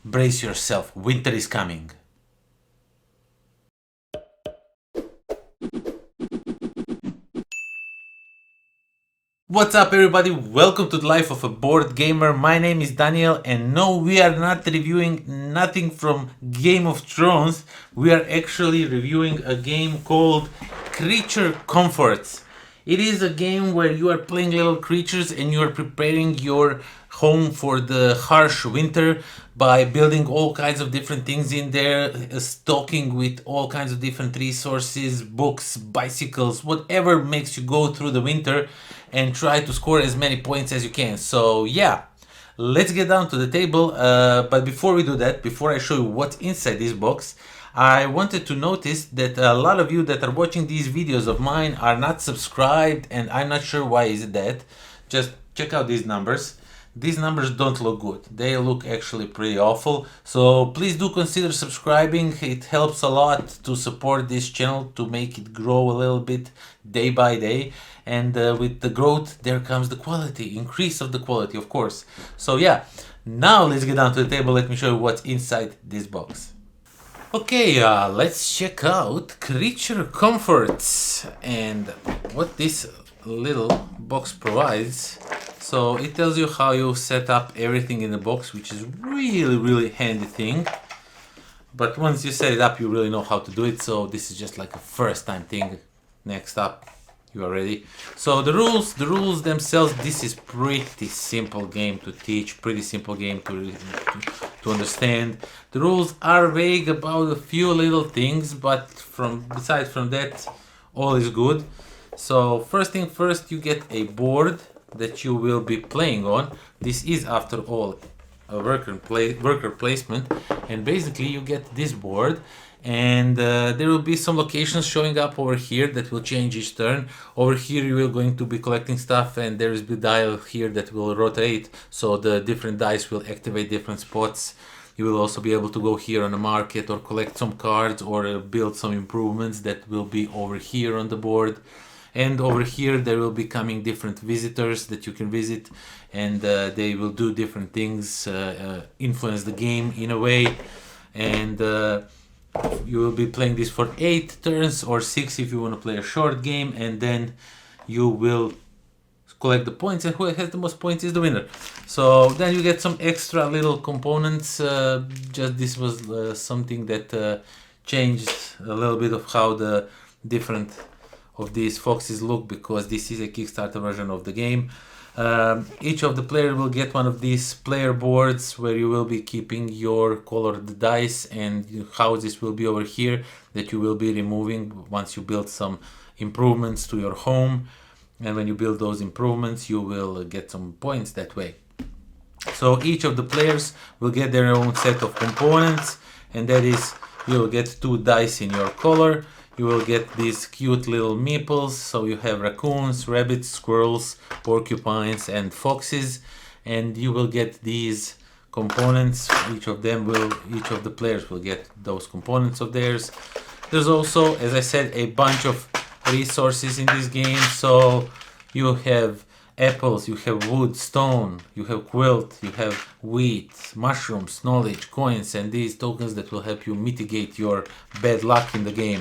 brace yourself, winter is coming. What's up everybody, welcome to the Life of a Board Gamer. My name is Daniel and no, we are not reviewing nothing from Game of Thrones. We are actually reviewing a game called Creature Comforts. It is a game where you are playing little creatures and you are preparing your home for the harsh winter by building all kinds of different things in there, stocking with all kinds of different resources, books, bicycles, whatever makes you go through the winter and try to score as many points as you can. So yeah, let's get down to the table. But before we do that, before I show you what's inside this box, I wanted to notice that a lot of you that are watching these videos of mine are not subscribed, and I'm not sure why is it that. Just check out these numbers. These numbers don't look good. They look actually pretty awful. So please do consider subscribing. It helps a lot to support this channel, to make it grow a little bit day by day. And with the growth, there comes the quality, increase of the quality, of course. So yeah, now let's get down to the table. Let me show you what's inside this box. Okay, let's check out Creature Comforts and what this little box provides. So it tells you how you set up everything in the box, which is really handy thing. But once you set it up, you really know how to do it. So this is just like a first time thing. Next up, you are ready. So the rules themselves, this is pretty simple game to teach, pretty simple game to understand. The rules are vague about a few little things, but besides from that, all is good. So first thing first, you get a board that you will be playing on. This is after all a worker placement, and basically you get this board, and there will be some locations showing up over here that will change each turn. Over here you will going to be collecting stuff, and there is the dial here that will rotate, so the different dice will activate different spots. You will also be able to go here on the market or collect some cards or build some improvements that will be over here on the board. And over here there will be coming different visitors that you can visit, and they will do different things, influence the game in a way. And you will be playing this for 8 turns or 6 if you want to play a short game, and then you will collect the points, and who has the most points is the winner. So then you get some extra little components. Just this was something that changed a little bit of how the different of these foxes look, because this is a Kickstarter version of the game. Each of the players will get one of these player boards where you will be keeping your colored dice, and houses will be over here that you will be removing once you build some improvements to your home. And when you build those improvements, you will get some points that way. So each of the players will get their own set of components, and that is, you will get 2 dice in your color. You will get these cute little meeples, so you have raccoons, rabbits, squirrels, porcupines and foxes, and you will get these components. Each of the players will get those components of theirs. There's also, as I said, a bunch of resources in this game. So you have apples, you have wood, stone, you have quilt, you have wheat, mushrooms, knowledge, coins, and these tokens that will help you mitigate your bad luck in the game.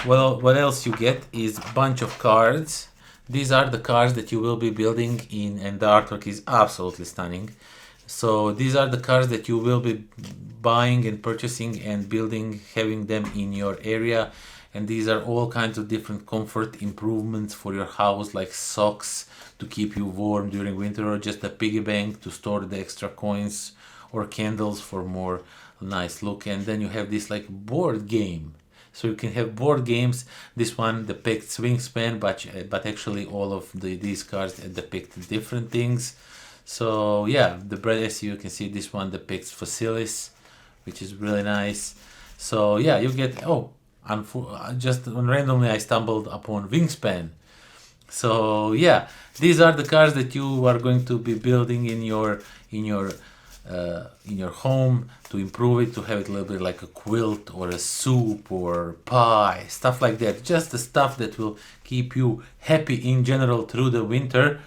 Well, what else you get is a bunch of cards. These are the cards that you will be building in, and the artwork is absolutely stunning. So these are the cards that you will be buying and purchasing and building, having them in your area. And these are all kinds of different comfort improvements for your house, like socks to keep you warm during winter, or just a piggy bank to store the extra coins, or candles for more nice look. And then you have this like board game, so you can have board games. This one depicts Wingspan, but actually all of these cards depict different things. So yeah, as you can see, this one depicts Facilis, which is really nice. So yeah, you get, just randomly I stumbled upon Wingspan. So yeah, these are the cards that you are going to be building in your home to improve it, to have it a little bit like a quilt or a soup or pie, stuff like that. Just the stuff that will keep you happy in general through the winter.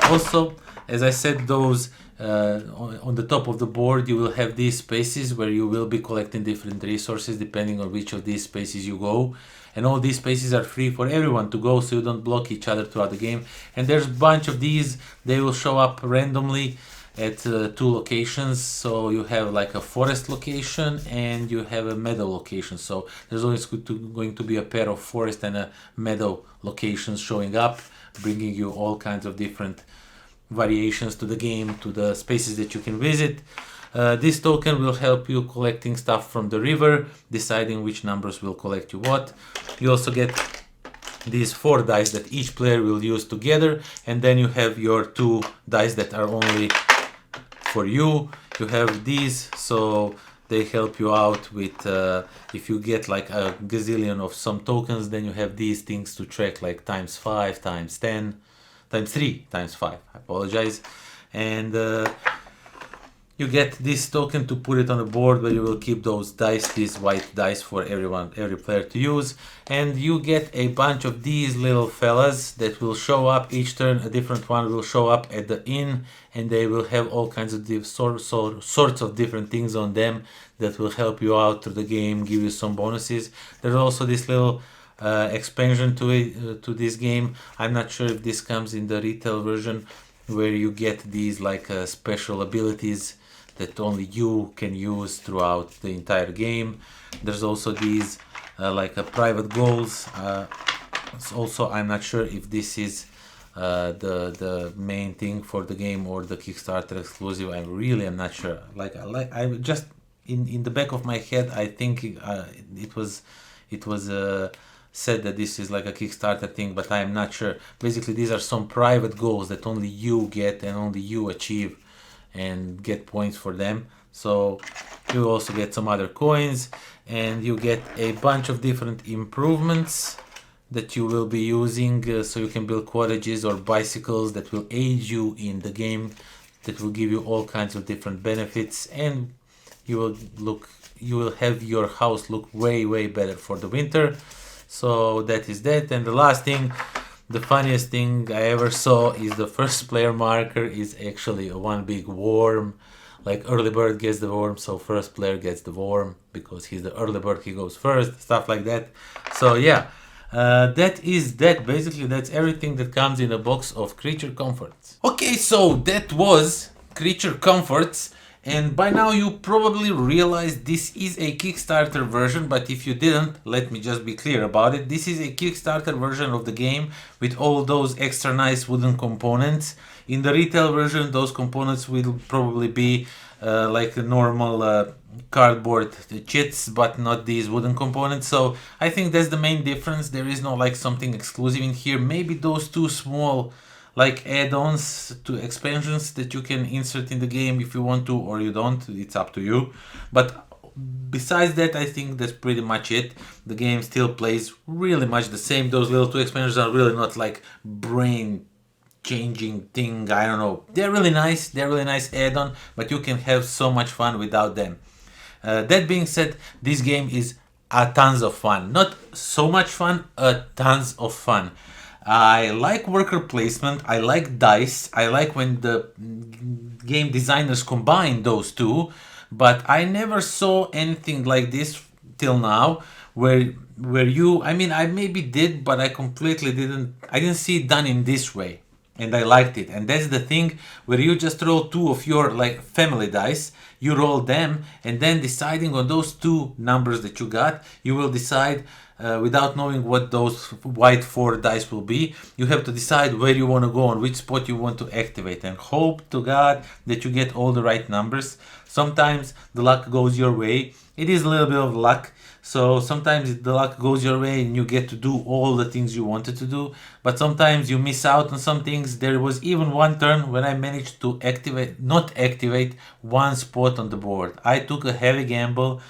Also, as I said, those on the top of the board you will have these spaces where you will be collecting different resources depending on which of these spaces you go, and all these spaces are free for everyone to go, so you don't block each other throughout the game. And there's a bunch of these, they will show up randomly at 2 locations. So you have like a forest location and you have a meadow location, so there's always going to be a pair of forest and a meadow locations showing up, bringing you all kinds of different variations to the game, to the spaces that you can visit. This token will help you collecting stuff from the river, deciding which numbers will collect you what. You also get these 4 dice that each player will use together, and then you have your 2 dice that are only for you. You have these, so they help you out with if you get like a gazillion of some tokens, then you have these things to track, like times 5, times 10, times 3, times 5, I apologize. And you get this token to put it on the board where you will keep those dice, these white dice for every player to use. And you get a bunch of these little fellas that will show up each turn. A different one will show up at the inn, and they will have all kinds of sorts of different things on them that will help you out through the game, give you some bonuses. There's also this little expansion to this game. I'm not sure if this comes in the retail version, where you get these like special abilities that only you can use throughout the entire game. There's also these like private goals. Also, I'm not sure if this is the main thing for the game or the Kickstarter exclusive. I really am not sure. I just in the back of my head, I think it was said that this is like a Kickstarter thing, but I am not sure. Basically, these are some private goals that only you get and only you achieve and get points for them. So you also get some other coins, and you get a bunch of different improvements that you will be using, so you can build cottages or bicycles that will aid you in the game, that will give you all kinds of different benefits, and you will have your house look way better for the winter. So that is that. And the last thing, the funniest thing I ever saw, is the first player marker is actually a one big worm. Like early bird gets the worm, so first player gets the worm because he's the early bird, he goes first, stuff like that. So yeah, that is that. Basically, that's everything that comes in a box of Creature Comforts. Okay, so that was Creature Comforts. And by now you probably realized this is a Kickstarter version, but if you didn't, let me just be clear about it. This is a Kickstarter version of the game with all those extra nice wooden components. In the retail version, those components will probably be like the normal cardboard chits, but not these wooden components. So I think that's the main difference. There is no like something exclusive in here. Maybe those 2 small like add-ons to expansions that you can insert in the game if you want to, or you don't, it's up to you. But besides that, I think that's pretty much it. The game still plays really much the same. Those little 2 expansions are really not like brain changing thing, I don't know. They're really nice add-on, but you can have so much fun without them. That being said, this game is a tons of fun. Not so much fun, tons of fun. I like worker placement, I like dice, I like when the game designers combine those 2, but I never saw anything like this till now, where you, I mean, I maybe did, but I didn't see it done in this way, and I liked it. And that's the thing, where you just roll 2 of your like family dice, you roll them, and then deciding on those 2 numbers that you got, you will decide without knowing what those white 4 dice will be. You have to decide where you want to go, on which spot you want to activate, and hope to God that you get all the right numbers. Sometimes the luck goes your way. It is a little bit of luck. So sometimes the luck goes your way and you get to do all the things you wanted to do, but sometimes you miss out on some things. There was even one turn when I managed to not activate 1 spot on the board. I took a heavy gamble,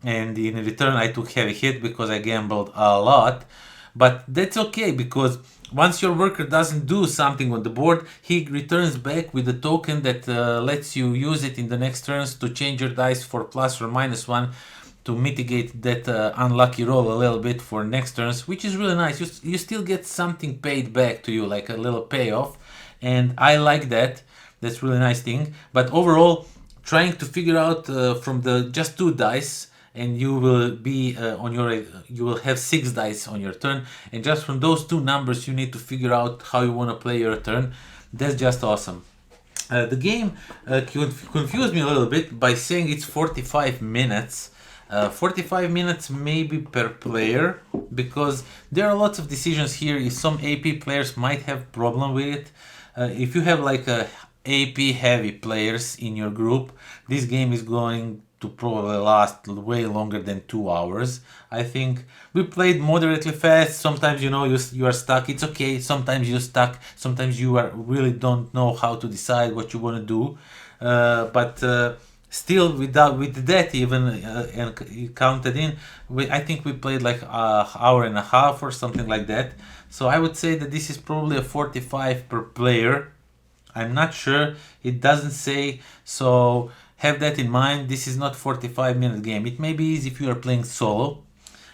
and in return I took heavy hit because I gambled a lot. But that's okay, because once your worker doesn't do something on the board, he returns back with a token that lets you use it in the next turns to change your dice for plus or minus 1, to mitigate that unlucky roll a little bit for next turns, which is really nice. You still get something paid back to you, like a little payoff, and I like that. That's really nice thing. But overall, trying to figure out from the just 2 dice, and you will be on your you will have 6 dice on your turn, and just from those 2 numbers you need to figure out how you want to play your turn. That's just awesome. The game confused me a little bit by saying it's 45 minutes. 45 minutes maybe per player, because there are lots of decisions here. If some AP players might have problem with it. If you have like a AP heavy players in your group, this game is going to probably last way longer than 2 hours. I think we played moderately fast. Sometimes you are stuck. It's okay. Sometimes you're stuck. Sometimes you are really don't know how to decide what you want to do. But still, with that even and counted in, I think we played like an hour and a half or something like that. So I would say that this is probably a 45 per player. I'm not sure. It doesn't say, so have that in mind. This is not 45-minute game. It may be easy if you are playing solo.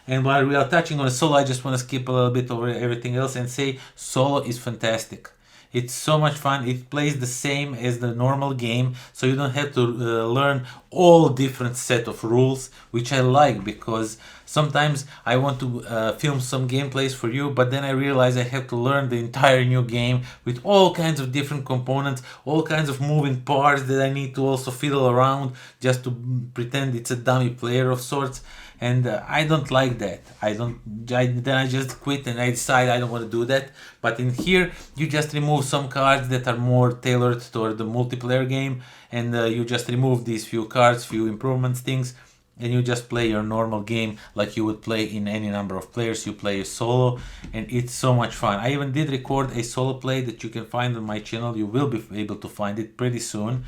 And while we are touching on solo, I just want to skip a little bit over everything else and say solo is fantastic. It's so much fun. It plays the same as the normal game, so you don't have to learn all different set of rules, which I like, because sometimes I want to film some gameplays for you, but then I realize I have to learn the entire new game with all kinds of different components, all kinds of moving parts that I need to also fiddle around just to pretend it's a dummy player of sorts. And I don't like that. Then I just quit and I decide I don't want to do that. But in here, you just remove some cards that are more tailored toward the multiplayer game, and you just remove these few cards, few improvements, things, and you just play your normal game like you would play in any number of players. You play a solo, and it's so much fun. I even did record a solo play that you can find on my channel. You will be able to find it pretty soon.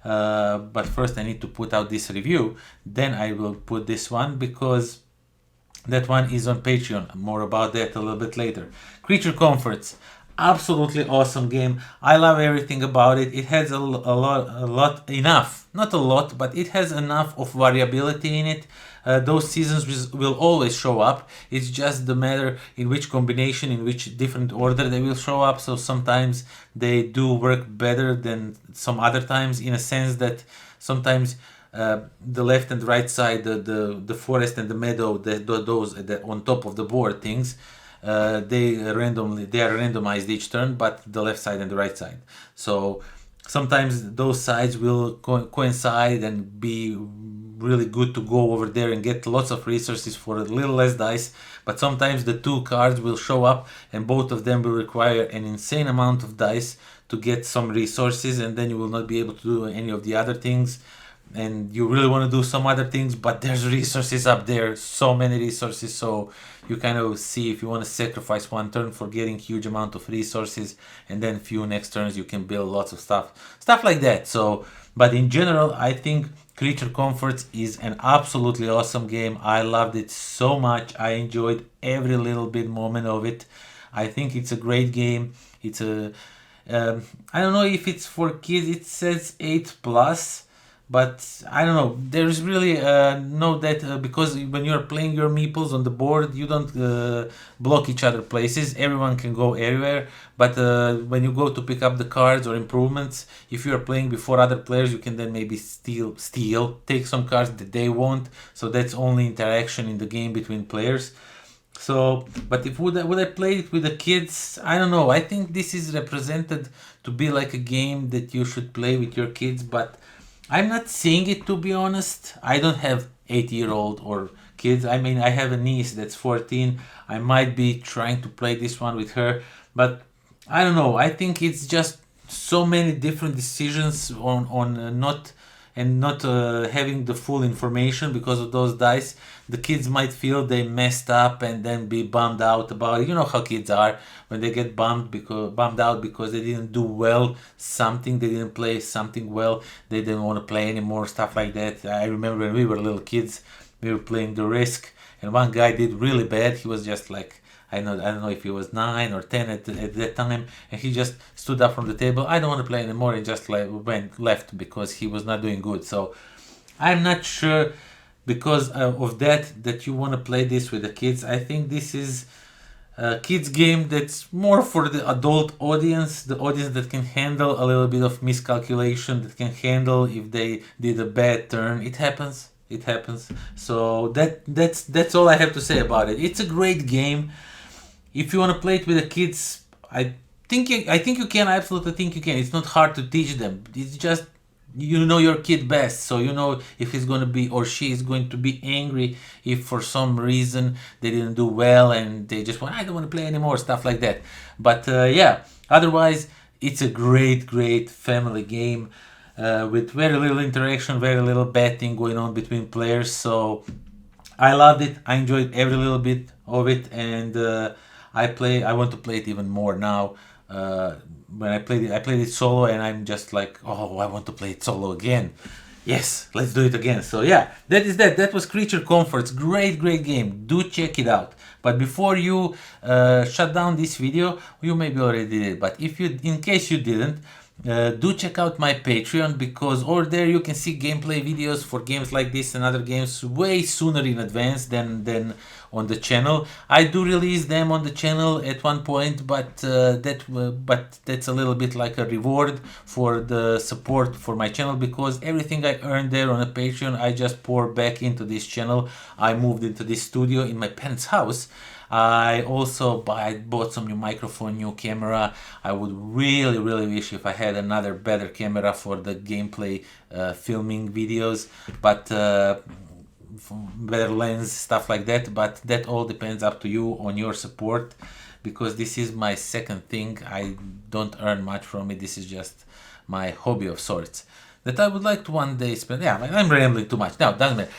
But first I need to put out this review, then I will put this one, because that one is on Patreon. More about that a little bit later. Creature Comforts, absolutely awesome game. I love everything about it. It has enough, not a lot, but it has enough of variability in it. Those seasons will always show up. It's just the matter in which combination, in which different order they will show up. So sometimes they do work better than some other times, in a sense that sometimes the left and right side, the forest and the meadow, those on top of the board things, they are randomized each turn, but the left side and the right side. So sometimes those sides will coincide and be really good to go over there and get lots of resources for a little less dice. But sometimes the 2 cards will show up and both of them will require an insane amount of dice to get some resources, and then you will not be able to do any of the other things. And you really want to do some other things, but there's resources up there, so many resources, so you kind of see if you want to sacrifice one turn for getting huge amount of resources, and then few next turns you can build lots of stuff like that. So, but in general, I think Creature Comforts is an absolutely awesome game. I loved it so much. I enjoyed every little bit moment of it. I think it's a great game. It's a I don't know if it's for kids. It says 8+. But I don't know, there's really no that, because when you're playing your meeples on the board, you don't block each other places. Everyone can go everywhere. But when you go to pick up the cards or improvements, if you are playing before other players, you can then maybe take some cards that they want. So that's only interaction in the game between players. So, but if would I play it with the kids? I don't know. I think this is represented to be like a game that you should play with your kids, but I'm not seeing it, to be honest. I don't have 8-year-old or kids. I mean, I have a niece that's 14. I might be trying to play this one with her, but I don't know. I think it's just so many different decisions on not having the full information because of those dice. The kids might feel they messed up and then be bummed out about it. You know how kids are when they get bummed out because they didn't do well something, they didn't play something well, they didn't want to play anymore, stuff like that. I remember when we were little kids, we were playing the Risk, and one guy did really bad. He was just like, I don't know if he was 9 or 10 at that time, and he just stood up from the table. I don't want to play anymore, and just left because he was not doing good. So I'm not sure, because of that you want to play this with the kids. I think this is kids game that's more for the adult audience, the audience that can handle a little bit of miscalculation, that can handle if they did a bad turn. It happens. It happens. So that's all I have to say about it. It's a great game. If you want to play it with the kids, I think you can. I absolutely think you can. It's not hard to teach them. It's just you know your kid best, so you know if he's going to be or she is going to be angry if for some reason they didn't do well and they just want, I don't want to play anymore, stuff like that. But yeah, otherwise it's a great family game with very little interaction, very little betting going on between players. So I loved it. I enjoyed every little bit of it, and I want to play it even more now. When I played it solo, and I'm just like, oh, I want to play it solo again. Yes, let's do it again. So yeah, that is that. That was Creature Comforts. Great game. Do check it out. But before you shut down this video, you maybe already did it. But if you, in case you didn't, do check out my Patreon, because over there you can see gameplay videos for games like this and other games way sooner in advance than on the channel. I do release them on the channel at one point, but that's a little bit like a reward for the support for my channel, because everything I earned there on a Patreon I just pour back into this channel. I moved into this studio in my parents' house. I also bought some new microphone, new camera. I would really wish if I had another better camera for the gameplay filming videos, but better lens, stuff like that. But that all depends up to you on your support, because this is my second thing. I don't earn much from it. This is just my hobby of sorts that I would like to one day spend. Yeah, I'm rambling too much now, doesn't matter.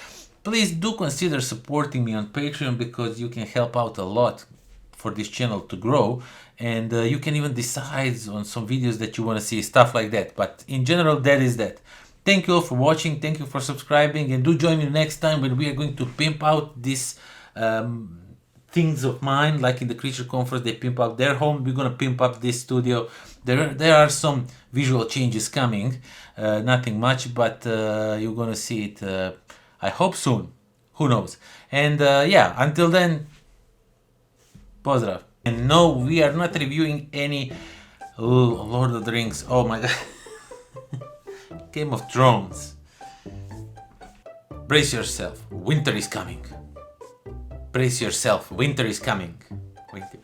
Please do consider supporting me on Patreon, because you can help out a lot for this channel to grow, and you can even decide on some videos that you want to see, stuff like that. But in general, that is that. Thank you all for watching, thank you for subscribing, and do join me next time when we are going to pimp out these things of mine, like in the Creature Comforts, they pimp out their home. We're gonna pimp up this studio. There are some visual changes coming, nothing much, but you're gonna see it, I hope soon. Who knows? And yeah, until then, pozdrav. And no, we are not reviewing any Lord of the Rings. Oh my god. Game of Thrones. Brace yourself. Winter is coming. Brace yourself. Winter is coming. Winter.